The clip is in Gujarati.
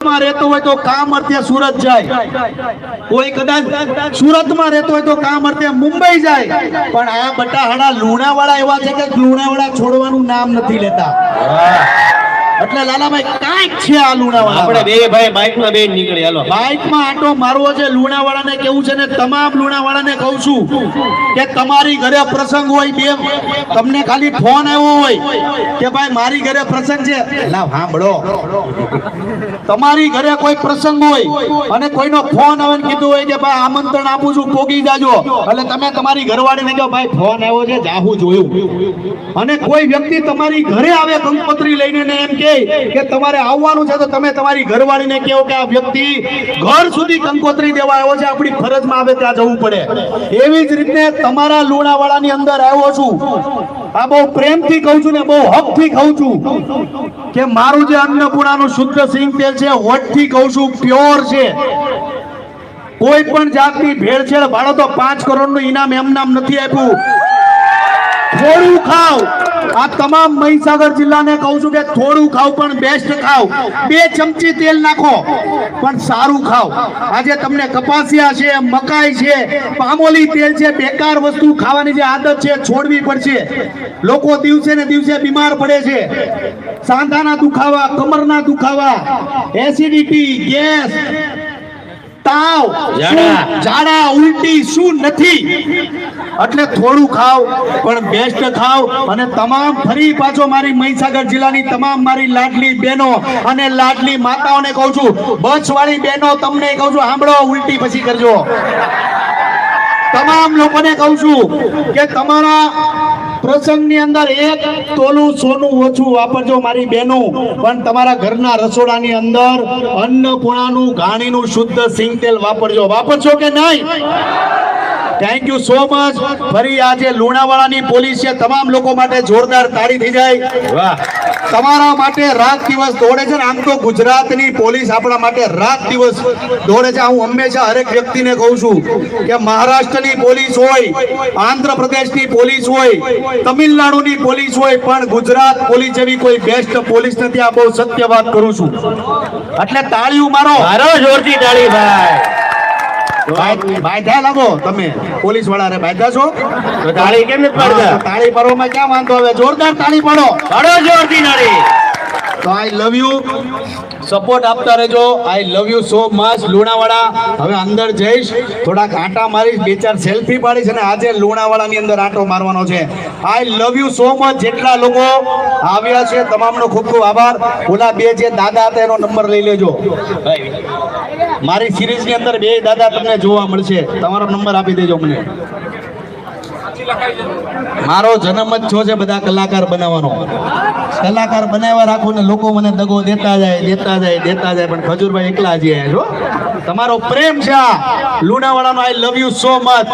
માં રહેતો હોય તો કામ અર્થે સુરત જાય, કોઈ કદાચ સુરતમાં રહેતો હોય તો કામ અર્થે મુંબઈ જાય, પણ આ બટાહાડા લુણાવાડા એવા છે કે લુણાવાડા છોડવાનું નામ નથી લેતા. એટલે લાલાભાઈ કાંઈક છે આ લુણાવાડા. આપણે બે ભાઈ બાઇકમાં બે નીકળી, હાલો બાઇકમાં આટો મારવો છે. લુણાવાડાને કેવું છે ને તમામ લુણાવાડાને કહું છું કે તમારી ઘરે પ્રસંગ હોય, બે તમને ખાલી ફોન આવ્યો હોય કે ભાઈ મારી ઘરે પ્રસંગ છે, લાવ સાંભળો, તમારી ઘરે કોઈ પ્રસંગ હોય અને કોઈનો ફોન આવે ને કીધું હોય કે ભાઈ આમંત્રણ આપું છું, પોગી જાજો, એટલે તમે તમારી ઘરવાળીને કહો ભાઈ ફોન આવ્યો છે, જાહું જોયું. અને કોઈ વ્યક્તિ તમારી ઘરે આવે કંકોત્રી લઈને ને એમ કે તમારે આવવાનું છે, તો તમે તમારી ઘરવાળીને કહો કે આ વ્યક્તિ ઘર સુધી કંકોત્રી દેવા આવ્યો છે, આપણી ફરજમાં આવે ત્યાં જવું પડે. એવી જ રીતે તમારા લુણાવાડાની અંદર આવ્યો છું, આ બહુ પ્રેમથી કહું છું ને બહુ હકથી કહું છું કે મારું જે અન્નપૂર્ણાનું શુદ્ધ સિંગ તેલ છે, હોઠથી કહું છું, પ્યોર છે. કોઈ પણ જાતની ભેળસેળ ભાડો તો 5 કરોડનું ઇનામ એમ નામ નથી આપ્યું. થોડું ખાવ, આ તમામ મહીસાગર જિલ્લાને કહું છું કે થોડું ખાવ પણ બેસ્ટ ખાવ. 2 ચમચી તેલ નાખો પણ સારું ખાવ. આજે તમને કપાસિયા છે, મકાઈ છે, પામોલી તેલ છે, બેકાર વસ્તુ ખાવાની જે આદત છે છોડવી પડશે. લોકો દિવસે ને દિવસે બીમાર પડે છે. સાંધાના દુખાવા, કમરના દુખાવા, એસિડિટી, ગેસ, તાવ, ઝાડા, ઉલટી શું નથી. એટલે થોડું ખાવ પણ બેસ્ટ ખાવ. અને તમામ ફરી પાછો મારી મહીસાગર જિલ્લાની તમામ મારી લાડલી બહેનો અને લાડલી માતાઓને કહું છું, બસ વાળી બહેનો તમને કહું છું, સાંભળો, ઉલટી પછી કરજો. તમામ લોકોને કહું છું કે તમારા પ્રસંગની અંદર 1 તોલું સોનું ઓછું વાપરજો મારી બહેનો, પણ તમારા ઘરના રસોડાની અંદર અન્નપૂર્ણાનું ઘાણીનું શુદ્ધ સિંગ તેલ વાપરજો. વાપરજો કે નહીં? Thank you so much. ફરી આજે લુણાવાડાની પોલીસ છે, તમામ લોકો માટે જોરદાર તાળી થઈ જાય. વાહ, તમારા માટે રાત દિવસ દોડે છે ને. આમ તો ગુજરાતની પોલીસ આપણા માટે રાત દિવસ દોડે છે. હું હંમેશા હરેક વ્યક્તિને કહું છું કે મહારાષ્ટ્રની પોલીસ હોય, આંધ્રપ્રદેશની પોલીસ હોય, તમિલનાડુની પોલીસ હોય, પણ ગુજરાત પોલીસ જેવી કોઈ બેસ્ટ પોલીસ નથી. આ બહુ સત્ય વાત કરું છું. એટલે તાળીઓ મારો, જોરથી તાળી ભાઈ. બાંધ્યા લાગો તમે પોલીસ વાળા, બાંધ્યા છો તો તાળી કેમ નથી પાડતા? તાળી પાડવામાં ક્યાં વાંધો આવે? જોરદાર તાળી પાડો, જોરથી તાળી. તો આઈ લવ યુ, સપોર્ટ આપતા રહેજો. I love you so much Lunawada. હવે અંદર જઈશ, થોડાક આંટા મારીશ, 2-4 સેલ્ફી પાડીશ અને આજે લુણાવાડાની અંદર આંટો મારવાનો છે. આઈ લવ યુ સો મચ. જેટલા લોકો આવ્યા છે તમામનો ખૂબ ખૂબ આભાર. ઓલા 2 જે દાદા હતા એનો નંબર લઈ લેજો. મારી સિરીઝની અંદર 2 દાદા તમને જોવા મળશે, તમારો નંબર આપી દેજો મને. મારો જન્મ જ છો છે બધા કલાકાર બનાવવાનો. કલાકાર બનાવ્યા રાખો ને લોકો મને દગો દેતા જાય, પણ ખજૂરભાઈ એકલા જ છો. તમારો પ્રેમ છે આ લુણાવાડાનો. આઈ લવ યુ સો મચ.